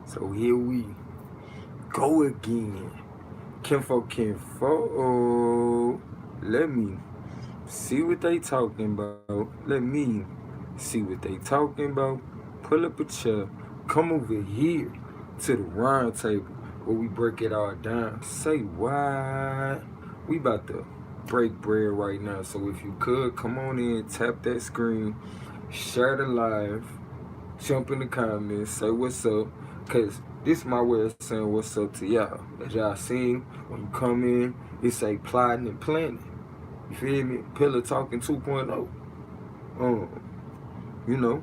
So here we go again. Kinfo. Let me see what they talking about. Let me see what they talking about. Pull up a chair. Come over here to the round table where we break it all down. Say what? We about to break bread right now. So if you could, come on in, tap that screen, share the live, jump in the comments, say what's up. Cause this is my way of saying what's up to y'all. As y'all seen, when you come in, it say plotting and planning. You feel me? Pillar Talking 2.0.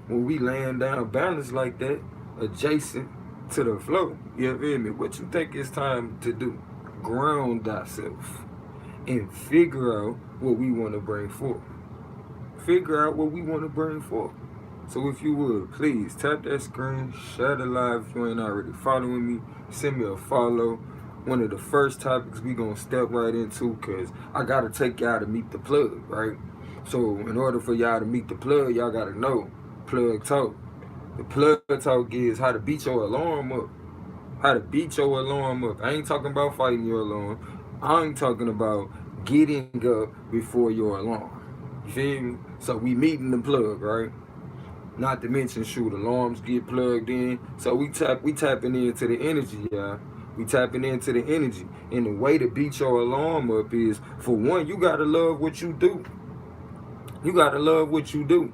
When we laying down balance like that, adjacent to the flow, you feel me? What you think it's time to do? Ground ourselves and figure out what we want to bring forth. Figure out what we want to bring forth. So if you would, please tap that screen, share the live if you ain't already following me, send me a follow. One of the first topics we gonna step right into, cause I gotta take y'all to meet the plug, right? So in order for y'all to meet the plug, y'all gotta know plug talk. The plug talk is how to beat your alarm up. How to beat your alarm up. I ain't talking about fighting your alarm. I'm talking about getting up before your alarm. You feel me? So we meeting the plug, right? Not to mention, shoot, alarms get plugged in. So we tapping into the energy, y'all. We tapping into the energy. And the way to beat your alarm up is, for one, you gotta love what you do. You gotta love what you do.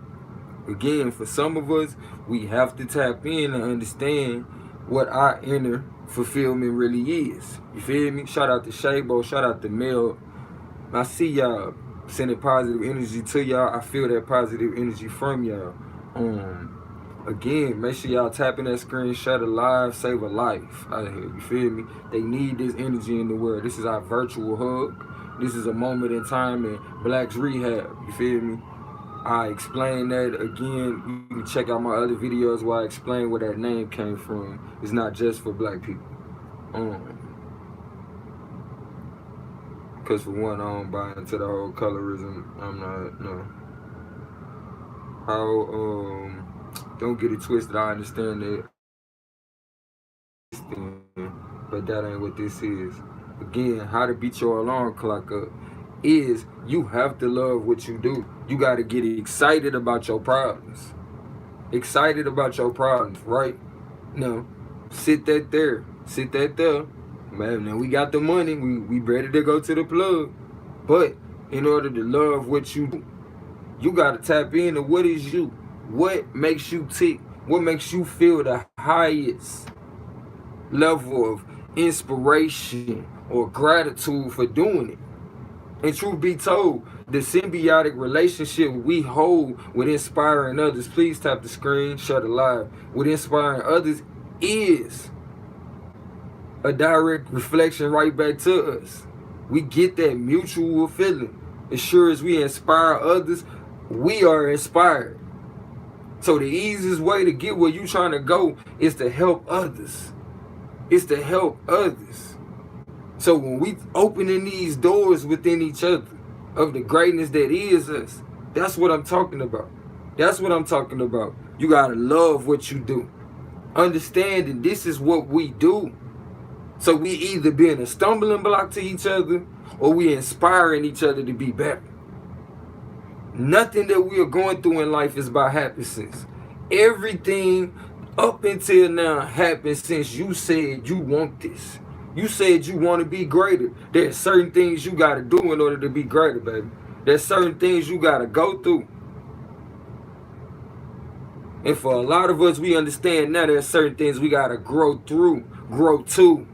Again, for some of us, we have to tap in and understand what our inner fulfillment really is. You feel me? Shout out to Shabo, shout out to Mel. I see y'all sending positive energy to y'all. I feel that positive energy from y'all. Again, make sure y'all tapping that screen, share the live, save a life out here. You feel me? They need this energy in the world. This is our virtual hug. This is a moment in time in Black's Rehab. You feel me? I explain that again. You can check out my other videos where I explain where that name came from. It's not just for black people. Because for one, I don't buy into the whole colorism. I'm not, no. Don't get it twisted. I understand that, but that ain't what this is. Again, how to beat your alarm clock up is you have to love what you do. You got to get excited about your problems. Excited about your problems, right? Now, sit that there. Man, now we got the money. We ready to go to the plug. But in order to love what you do, you got to tap into what is you. What makes you tick? What makes you feel the highest level of inspiration or gratitude for doing it? And truth be told, the symbiotic relationship we hold with inspiring others, please tap the screen, share the live, with inspiring others is a direct reflection right back to us. We get that mutual feeling. As sure as we inspire others, we are inspired. So the easiest way to get where you trying to go is to help others. It's to help others. So when we opening these doors within each other of the greatness that is us, that's what I'm talking about. That's what I'm talking about. You gotta love what you do. Understanding this is what we do. So we either being a stumbling block to each other or we inspiring each other to be better. Nothing that we are going through in life is by happenstance. Everything up until now happened since you said you want this. You said you want to be greater. There's certain things you got to do in order to be greater, baby. There's certain things you got to go through. And for a lot of us, we understand now there's certain things we got to grow through, grow to.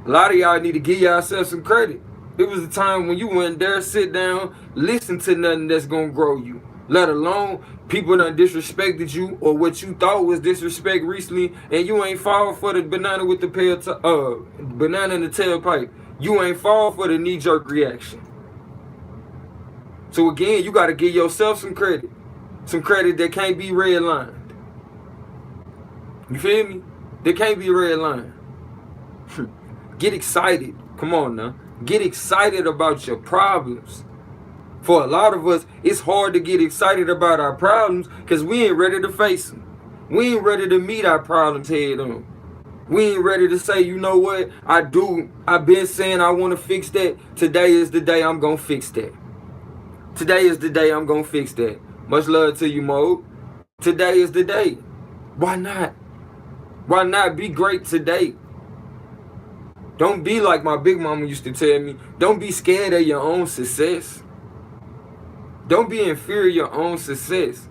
A lot of y'all need to give yourself some credit. It was a time when you wouldn't dare sit down, listen to nothing that's going to grow you. Let alone people done disrespected you or what you thought was disrespect recently, and you ain't fall for the banana with the banana in the tailpipe. You ain't fall for the knee-jerk reaction. So again, you got to give yourself some credit. Some credit that can't be redlined. You feel me? That can't be redlined. Get excited. Come on now. Get excited about your problems. For a lot of us, it's hard to get excited about our problems because we ain't ready to face them. We ain't ready to meet our problems head on. We ain't ready to say, you know what, I've been saying I want to fix that. Today is the day I'm going to fix that. Today is the day I'm going to fix that. Much love to you, Mo. Today is the day. Why not? Why not be great today? Don't be like my big mama used to tell me. Don't be scared of your own success. Don't be in fear of your own success.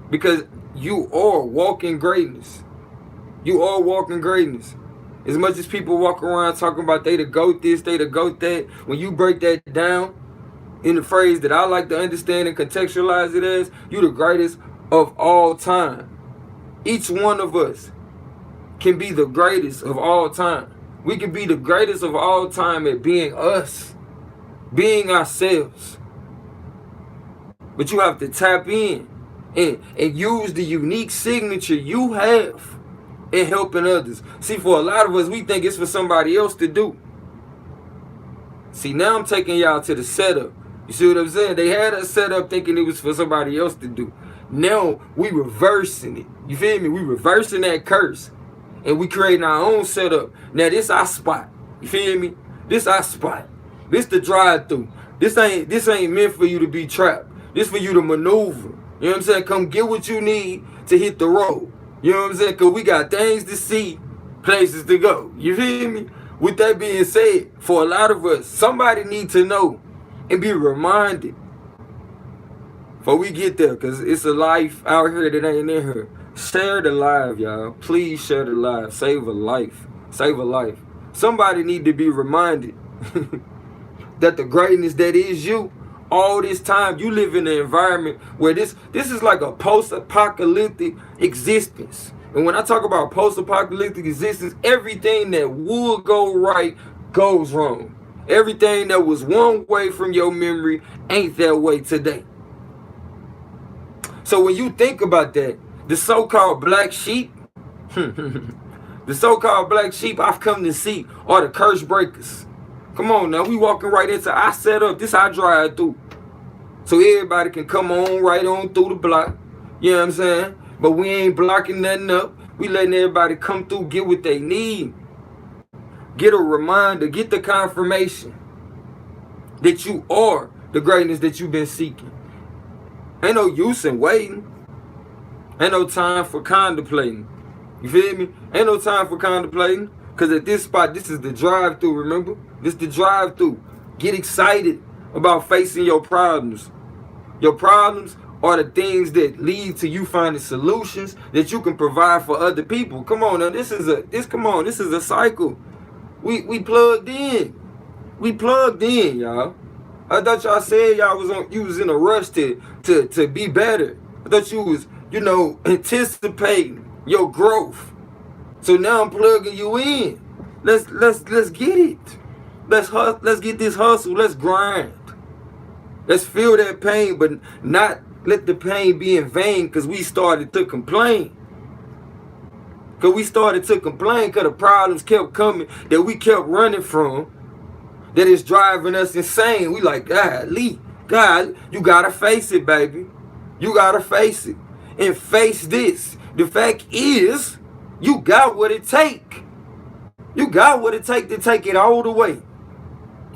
Because you are walking greatness. You are walking greatness. As much as people walk around talking about they the GOAT this, they the GOAT that, when you break that down in the phrase that I like to understand and contextualize it as, you the greatest of all time. Each one of us can be the greatest of all time. We can be the greatest of all time at being us, being ourselves. But you have to tap in and use the unique signature you have in helping others. See, for a lot of us, we think it's for somebody else to do. See, now I'm taking y'all to the setup. You see what I'm saying? They had us set up thinking it was for somebody else to do. Now we reversing it. You feel me? We reversing that curse. And we creating our own setup. Now this our spot. You feel me? This our spot. This the drive-through. This ain't meant for you to be trapped. This for you to maneuver. You know what I'm saying? Come get what you need to hit the road. You know what I'm saying? Because we got things to see, places to go. You feel me? With that being said, for a lot of us, somebody need to know and be reminded before we get there, because it's a life out here that ain't in here. Share the live, y'all. Please share the live. Save a life. Save a life. Somebody need to be reminded that the greatness that is you, all this time you live in an environment where this is like a post-apocalyptic existence. And when I talk about post-apocalyptic existence, everything that would go right goes wrong. Everything that was one way from your memory ain't that way today. So when you think about that, the so-called black sheep, the so-called black sheep I've come to see are the curse breakers. Come on now, we walking right into our setup. This our drive through. So everybody can come on right on through the block. You know what I'm saying? But we ain't blocking nothing up. We letting everybody come through, get what they need. Get a reminder, get the confirmation that you are the greatness that you've been seeking. Ain't no use in waiting. Ain't no time for contemplating. You feel me? Ain't no time for contemplating. Because at this spot, this is the drive-through, remember? This is the drive-through. Get excited about facing your problems. Your problems are the things that lead to you finding solutions that you can provide for other people. Come on now, this is a cycle. We plugged in. We plugged in, y'all. I thought y'all said you was in a rush to be better. I thought you was, anticipating your growth. So now I'm plugging you in. Let's get it. Let's get this hustle. Let's grind. Let's feel that pain, but not let the pain be in vain, because we started to complain. Because the problems kept coming that we kept running from, that is driving us insane. We like, God, you gotta face it, baby. You gotta face it. And face this. The fact is, you got what it take. You got what it take to take it all the way.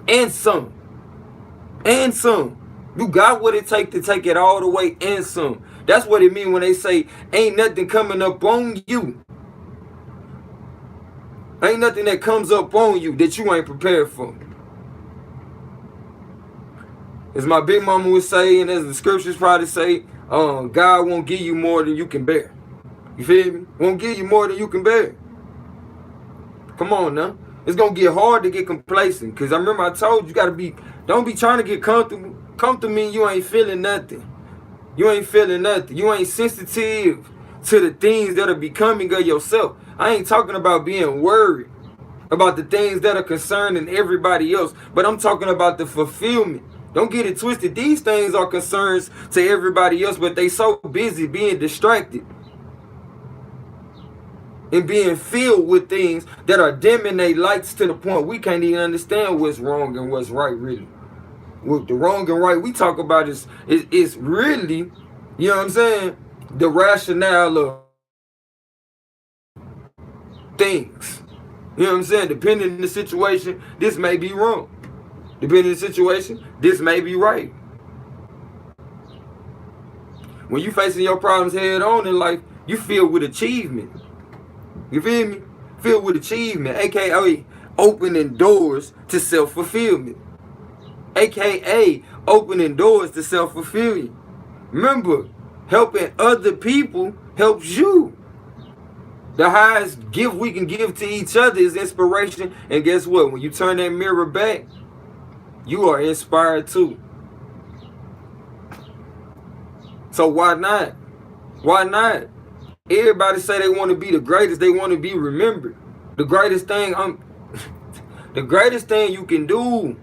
And some. And some. You got what it take to take it all the way and some. That's what it mean when they say, ain't nothing coming up on you. Ain't nothing that comes up on you that you ain't prepared for. As my big mama would say, and as the scriptures probably say, God won't give you more than you can bear. You feel me? Won't give you more than you can bear. Come on now. It's going to get hard to get complacent. Because I remember I told you, don't be trying to get comfortable. Comfortable mean you ain't feeling nothing. You ain't feeling nothing. You ain't sensitive to the things that are becoming of yourself. I ain't talking about being worried about the things that are concerning everybody else. But I'm talking about the fulfillment. Don't get it twisted. These things are concerns to everybody else, but they so busy being distracted and being filled with things that are dimming their lights to the point we can't even understand what's wrong and what's right, really. What the wrong and right we talk about is really, you know what I'm saying, the rationale of things. You know what I'm saying? Depending on the situation, this may be wrong. Depending on the situation, this may be right. When you facing your problems head on in life, you filled with achievement. You feel me? Filled with achievement, aka opening doors to self-fulfillment. AKA opening doors to self-fulfillment. Remember, helping other people helps you. The highest gift we can give to each other is inspiration. And guess what? When you turn that mirror back, you are inspired too. So why not? Why not? Everybody say they want to be the greatest. They want to be remembered. The greatest thing you can do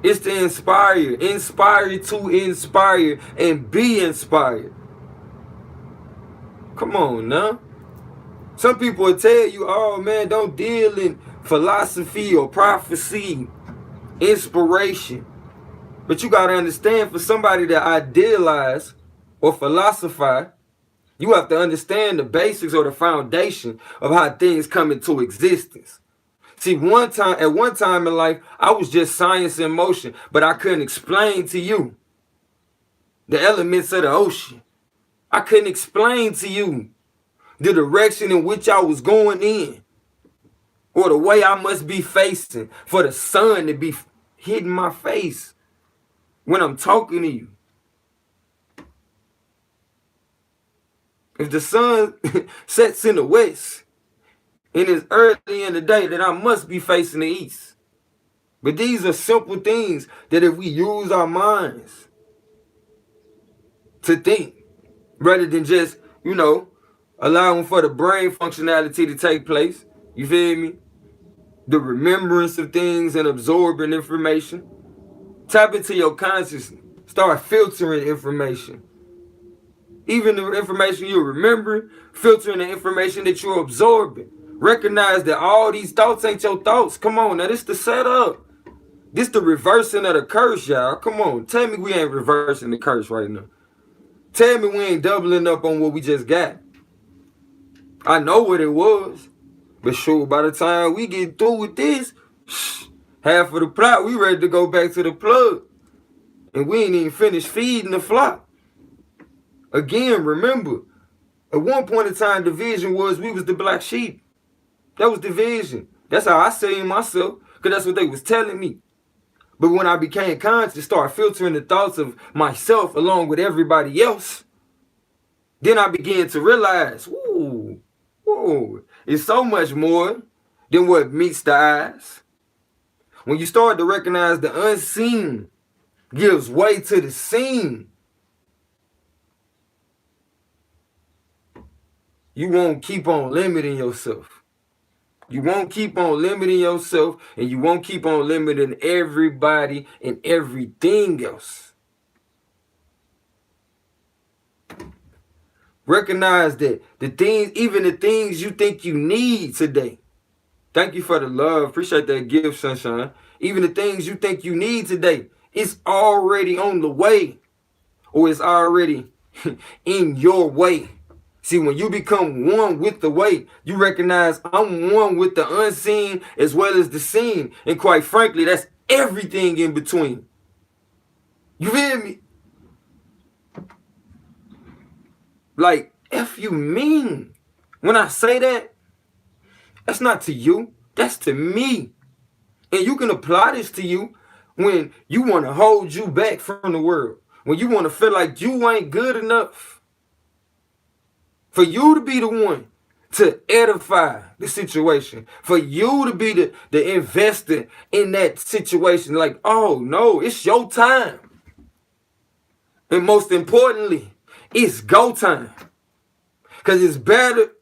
is to inspire to inspire, and be inspired. Come on now. Some people will tell you, oh man, don't deal in philosophy or prophecy, inspiration. But you got to understand, for somebody to idealize or philosophize, you have to understand the basics or the foundation of how things come into existence. See, at one time in life, I was just science in motion, but I couldn't explain to you the elements of the ocean. I couldn't explain to you the direction in which I was going in, or the way I must be facing for the sun to be hitting my face when I'm talking to you. If the sun sets in the west and it's early in the day, then I must be facing the east. But these are simple things that if we use our minds to think, rather than just, allowing for the brain functionality to take place, you feel me? The remembrance of things and absorbing information. Tap into your consciousness. Start filtering information. Even the information you're remembering, filtering the information that you're absorbing. Recognize that all these thoughts ain't your thoughts. Come on, now this the setup. This the reversing of the curse, y'all. Come on, tell me we ain't reversing the curse right now. Tell me we ain't doubling up on what we just got. I know what it was, but sure, by the time we get through with this, half of the plot, we ready to go back to the plug. And we ain't even finished feeding the flock. Again, remember, at one point in time, the vision was we was the black sheep. That was the vision. That's how I seen myself, because that's what they was telling me. But when I became conscious, started filtering the thoughts of myself along with everybody else, then I began to realize, whoa, it's so much more than what meets the eyes. When you start to recognize the unseen gives way to the seen, you won't keep on limiting yourself. You won't keep on limiting yourself, and you won't keep on limiting everybody and everything else. Recognize that even the things you think you need today. Thank you for the love. Appreciate that gift, Sunshine. Even the things you think you need today, it's already on the way, or it's already in your way. See, when you become one with the way, you recognize I'm one with the unseen as well as the seen. And quite frankly, that's everything in between. You feel me? Like, F you mean? When I say that, that's not to you. That's to me. And you can apply this to you when you want to hold you back from the world. When you want to feel like you ain't good enough. For you to be the one to edify the situation. For you to be the investor in that situation. Like, oh no, it's your time. And most importantly, it's go time. Because it's better,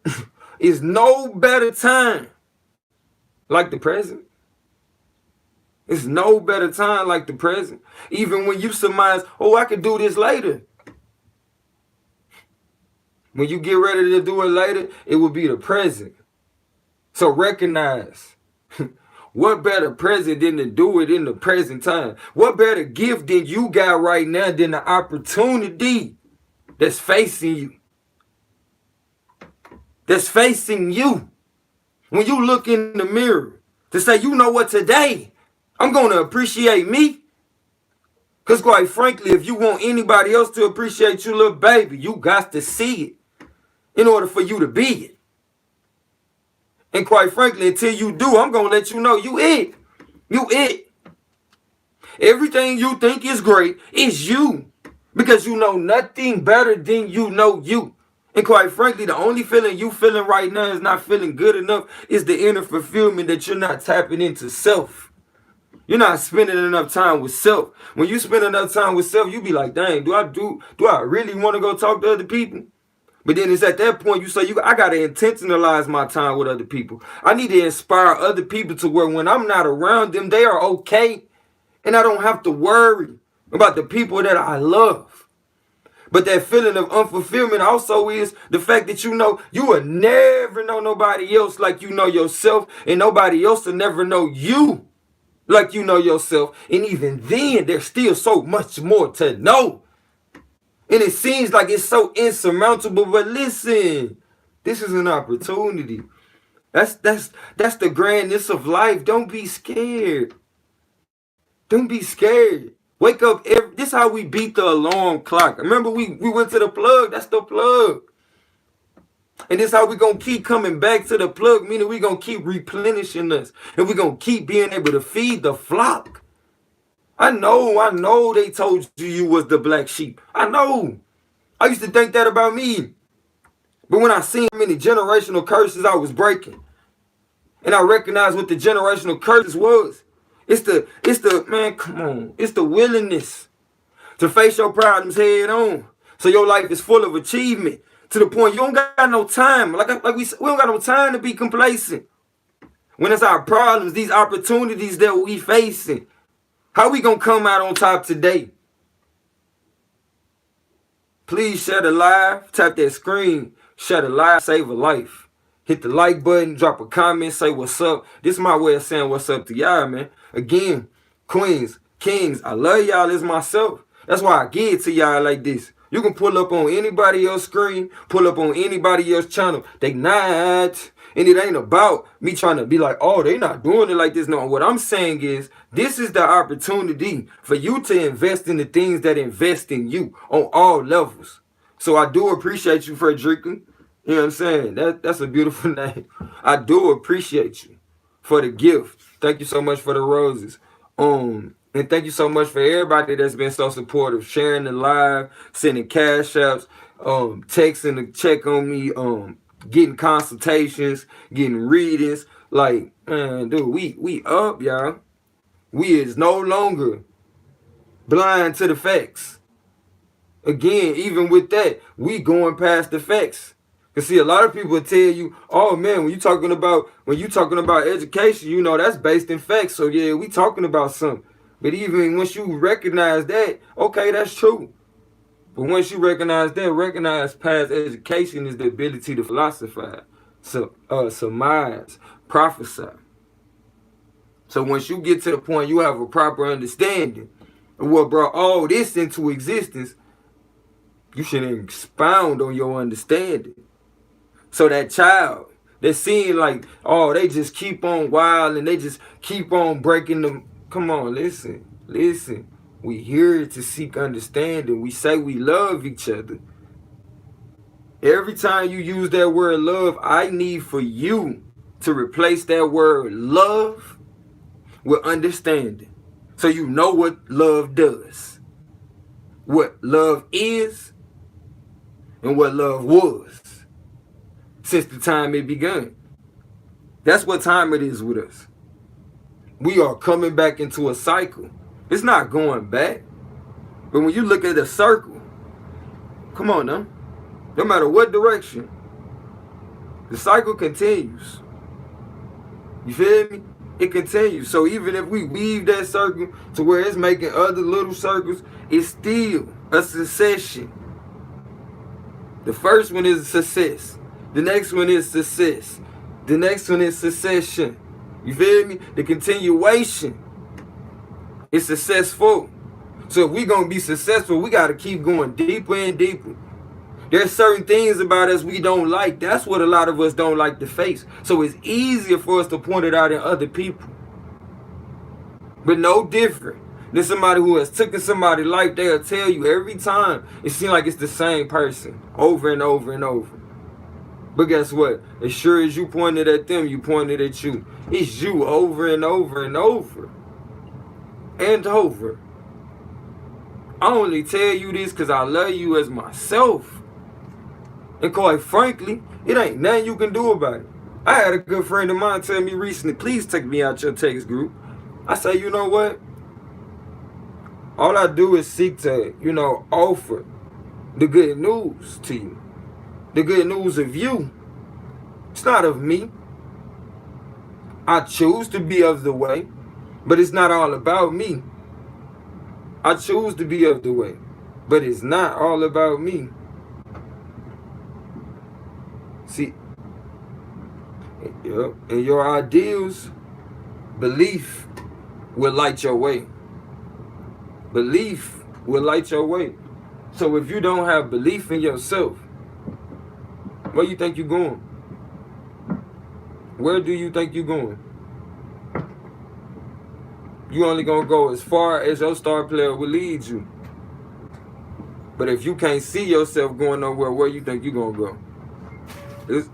it's no better time like the present. It's no better time like the present. Even when you surmise, oh, I could do this later. When you get ready to do it later, it will be the present. So recognize, what better present than to do it in the present time? What better gift than you got right now than the opportunity that's facing you? That's facing you. When you look in the mirror to say, you know what, today, I'm going to appreciate me. Because quite frankly, if you want anybody else to appreciate you, little baby, you got to see it in order for you to be it. And quite frankly, until you do, I'm going to let you know you it. You it. Everything you think is great is you. Because you know nothing better than you know you. And quite frankly, the only feeling you feeling right now is not feeling good enough is the inner fulfillment that you're not tapping into self. You're not spending enough time with self. When you spend enough time with self, you be like, dang, do I really want to go talk to other people? But then it's at that point you say, I got to intentionalize my time with other people. I need to inspire other people to where when I'm not around them, they are okay. And I don't have to worry about the people that I love. But that feeling of unfulfillment also is the fact that you know you will never know nobody else like you know yourself. And nobody else will never know you like you know yourself. And even then, there's still so much more to know. And it seems like it's so insurmountable. But listen, this is an opportunity. That's the grandness of life. Don't be scared. Don't be scared. Wake up. This is how we beat the alarm clock. Remember, we went to the plug. That's the plug. And this is how we going to keep coming back to the plug, meaning we going to keep replenishing us. And we going to keep being able to feed the flock. I know they told you was the black sheep. I know. I used to think that about me. But when I seen how many generational curses I was breaking, and I recognized what the generational curses was, it's the man, come on. It's the willingness to face your problems head on. So your life is full of achievement to the point you don't got no time. Like we don't got no time to be complacent. When it's our problems, these opportunities that we facing, how we gonna come out on top today? Please share the live, tap that screen, share the live, save a life. Hit the like button, drop a comment, say what's up. This is my way of saying what's up to y'all, man. Again, queens, kings, I love y'all as myself. That's why I give it to y'all like this. You can pull up on anybody else's screen, pull up on anybody else's channel. They not. And it ain't about me trying to be like, oh, they not doing it like this. No, what I'm saying is this is the opportunity for you to invest in the things that invest in you on all levels. So I do appreciate you, Frederica. You know what I'm saying? That's a beautiful name. I do appreciate you for the gift. Thank you so much for the roses. And thank you so much for everybody that's been so supportive, sharing the live, sending cash apps, texting to check on me, getting consultations, getting readings. Like, man, dude, we up, y'all. We is no longer blind to the facts. Again, even with that, we going past the facts. Cause see, a lot of people tell you, oh man, when you talking about education, you know that's based in facts. So yeah, we talking about something. But even once you recognize that, okay, that's true. But once you recognize past education is the ability to philosophize, surmise, prophesy. So once you get to the point you have a proper understanding of what brought all this into existence, you should expound on your understanding. So that child that seeing like, oh, they just keep on wild and they just keep on breaking them. Come on, listen. We here to seek understanding. We say we love each other. Every time you use that word love, I need for you to replace that word love with understanding. So you know what love does, what love is, and what love was since the time it began. That's what time it is with us. We are coming back into a cycle. It's not going back. But when you look at a circle, come on now, no matter what direction, the cycle continues. You feel me? It continues. So even if we weave that circle to where it's making other little circles, it's still a succession. The first one is success. The next one is success. The next one is succession. You feel me? The continuation is successful. So if we're going to be successful, we got to keep going deeper and deeper. There's certain things about us we don't like. That's what a lot of us don't like to face. So it's easier for us to point it out in other people. But no different than somebody who has taken somebody's life. They'll tell you every time. It seems like it's the same person over and over and over. But guess what? As sure as you pointed at them, you pointed at you. It's you over and over and over. And over. I only tell you this because I love you as myself. And quite frankly, it ain't nothing you can do about it. I had a good friend of mine tell me recently, please take me out your text group. I say, you know what? All I do is seek to, offer the good news to you. The good news of you. It's not of me. I choose to be of the way, but it's not all about me. I choose to be of the way, but it's not all about me. See, in your ideals, belief will light your way. Belief will light your way. So if you don't have belief in yourself, where you think you're going? Where do you think you're going? You only gonna go as far as your star player will lead you. But if you can't see yourself going nowhere, where you think you're gonna go?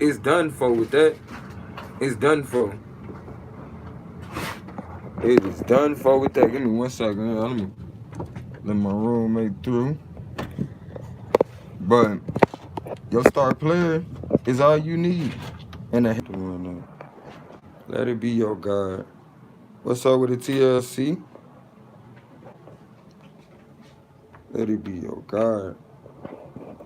It's done for with that. It's done for. It is done for with that. Give me 1 second. Let me let my roommate through. But your star player is all you need. And let it be your God. What's up with the TLC? Let it be your God.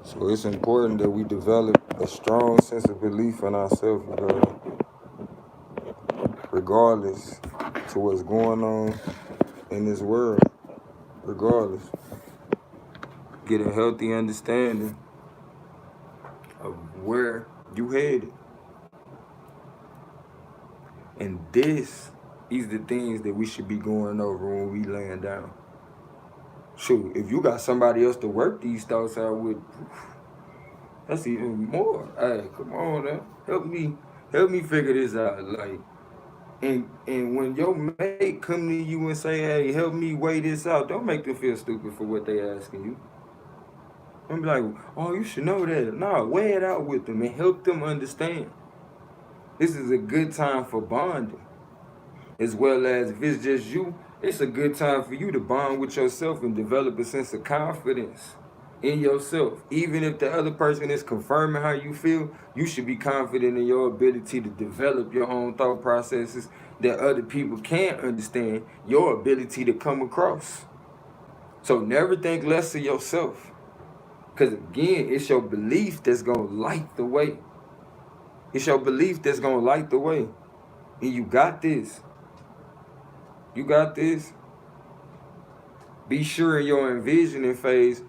So it's important that we develop a strong sense of belief in ourselves, regardless to what's going on in this world. Regardless. Get a healthy understanding of where you headed. And this is the things that we should be going over when we laying down. Shoot, if you got somebody else to work these thoughts out with, that's even more. Hey, come on now. Help me figure this out. Like, and when your mate come to you and say, hey, help me weigh this out, don't make them feel stupid for what they asking you. Don't be like, oh, you should know that. Nah, weigh it out with them and help them understand. This is a good time for bonding. As well as if it's just you, it's a good time for you to bond with yourself and develop a sense of confidence in yourself. Even if the other person is confirming how you feel, you should be confident in your ability to develop your own thought processes that other people can't understand, your ability to come across. So never think less of yourself. Because again, it's your belief that's going to light the way. It's your belief that's going to light the way. And you got this. You got this. Be sure in your envisioning phase,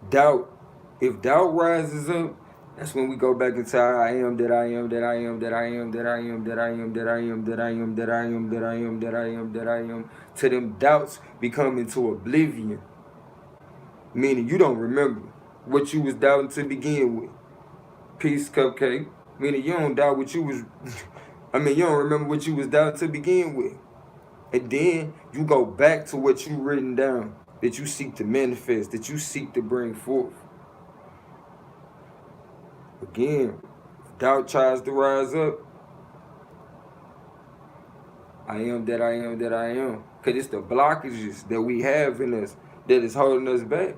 doubt. If doubt rises up, that's when we go back into I am that I am that I am that I am that I am that I am that I am that I am that I am that I am that I am that I am, to them doubts become into oblivion. Meaning you don't remember what you was doubting to begin with. Peace, Cupcake. Meaning you don't doubt what you was you don't remember what you was doubting to begin with. And then you go back to what you written down, that you seek to manifest, that you seek to bring forth. Again, if doubt tries to rise up, I am that I am that I am. Because it's the blockages that we have in us that is holding us back.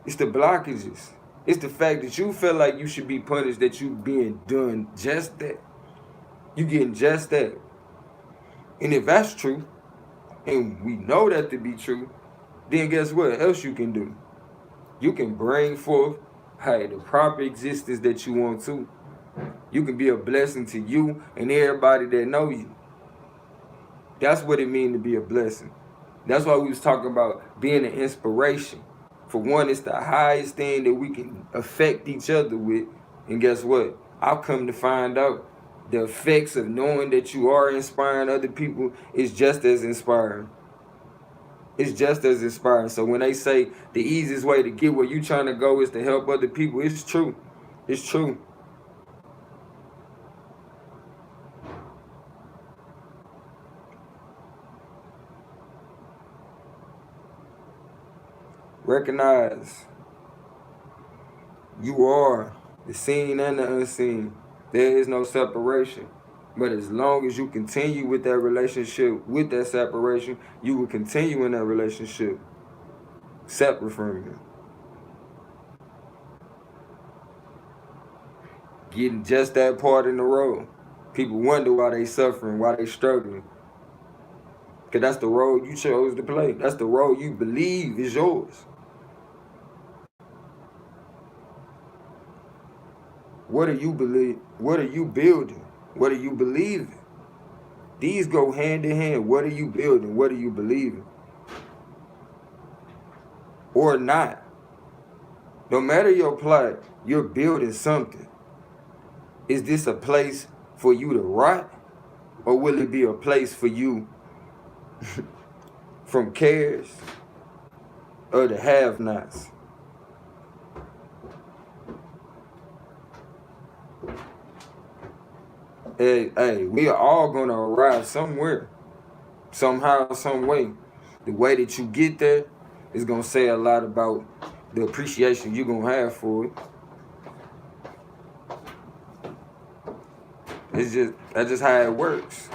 It's the blockages. It's the fact that you feel like you should be punished, that you being done just that. You getting just that. And if that's true, and we know that to be true, then guess what else you can do? You can bring forth, the proper existence that you want to. You can be a blessing to you and everybody that know you. That's what it means to be a blessing. That's why we was talking about being an inspiration. For one, it's the highest thing that we can affect each other with. And guess what? I've come to find out the effects of knowing that you are inspiring other people is just as inspiring. It's just as inspiring. So when they say the easiest way to get where you trying to go is to help other people, it's true. It's true. Recognize you are the seen and the unseen. There is no separation. But as long as you continue with that relationship, with that separation, you will continue in that relationship separate from you. Getting just that part in the road. People wonder why they suffering, why they struggling. Because that's the role you chose to play. That's the role you believe is yours. What do you believe? What are you building? What are you believing? These go hand in hand. What are you building? What are you believing? Or not. No matter your plight, you're building something. Is this a place for you to rot? Or will it be a place for you from cares or the have-nots? Hey, we are all gonna arrive somewhere, somehow, some way. The way that you get there is gonna say a lot about the appreciation you're gonna have for it. That's just how it works.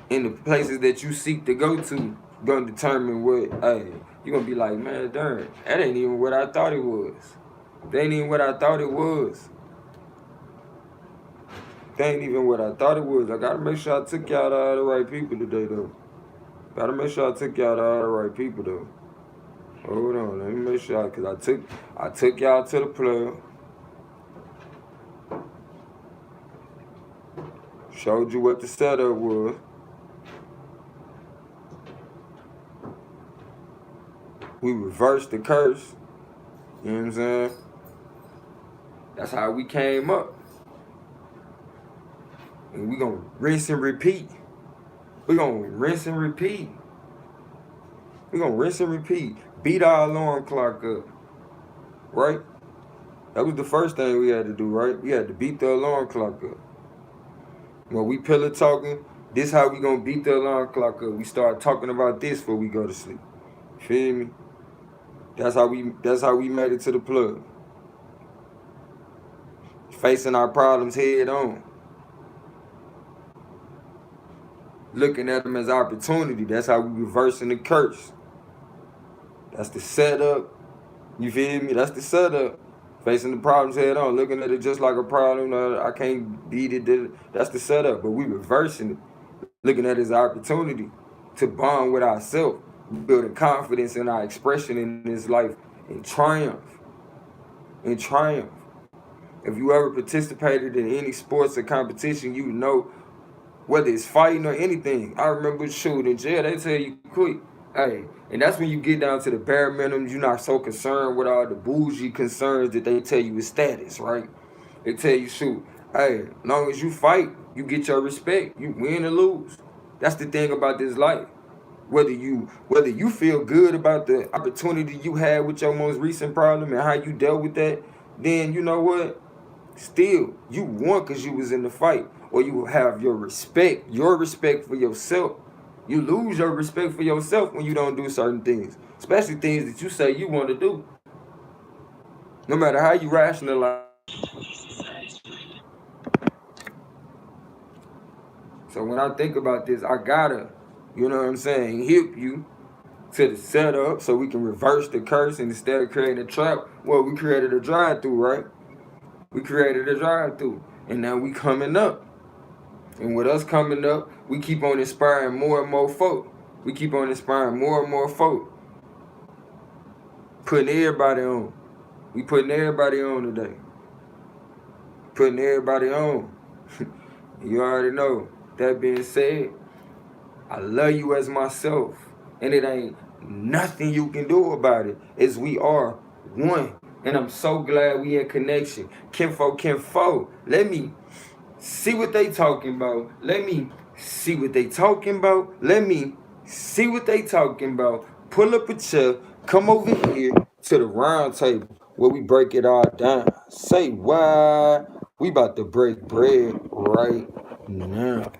And the places that you seek to go to gonna determine what, hey, you're gonna be like, man, darn, that ain't even what I thought it was. That ain't even what I thought it was. That ain't even what I thought it was. I gotta make sure I took y'all to all the right people today, though. Gotta make sure I took y'all to all the right people, though. Hold on, let me make sure, cause I took y'all to the plug. Showed you what the setup was. We reversed the curse. You know what I'm saying? That's how we came up. And we gonna rinse and repeat. We gonna rinse and repeat. We gonna rinse and repeat. Beat our alarm clock up. Right? That was the first thing we had to do, right? We had to beat the alarm clock up. When we pillow talking, this how we gonna beat the alarm clock up. We start talking about this before we go to sleep. Feel me? That's how we made it to the plug. Facing our problems head on. Looking at them as opportunity. That's how we reversing the curse. That's the setup. You feel me? That's the setup. Facing the problems head on. Looking at it just like a problem. I can't beat it. That's the setup. But we reversing it. Looking at it as an opportunity to bond with ourselves. Building confidence in our expression in this life. And triumph. In triumph. If you ever participated in any sports or competition, you know, whether it's fighting or anything. I remember shooting in jail, they tell you quit. Hey, and that's when you get down to the bare minimum. You're not so concerned with all the bougie concerns that they tell you is status, right? They tell you, shoot, hey, as long as you fight, you get your respect. You win or lose. That's the thing about this life. Whether you feel good about the opportunity you had with your most recent problem and how you dealt with that, then you know what? Still, you won because you was in the fight. Or you have your respect for yourself. You lose your respect for yourself when you don't do certain things. Especially things that you say you want to do. No matter how you rationalize. So when I think about this, I gotta, you know what I'm saying, hip you to the setup so we can reverse the curse, and instead of creating a trap, well, we created a drive-through, right? We created a drive-through, and now we coming up. And with us coming up, we keep on inspiring more and more folk. We keep on inspiring more and more folk. Putting everybody on. We putting everybody on today. Putting everybody on. You already know. That being said, I love you as myself. And it ain't nothing you can do about it. As we are one. And I'm so glad we in connection. Kinfolk. Let me see what they talking about. Let me see what they talking about. Let me See what they talking about. Pull up a chair. Come over here to the round table where we break it all down. Say why. We about to break bread right now.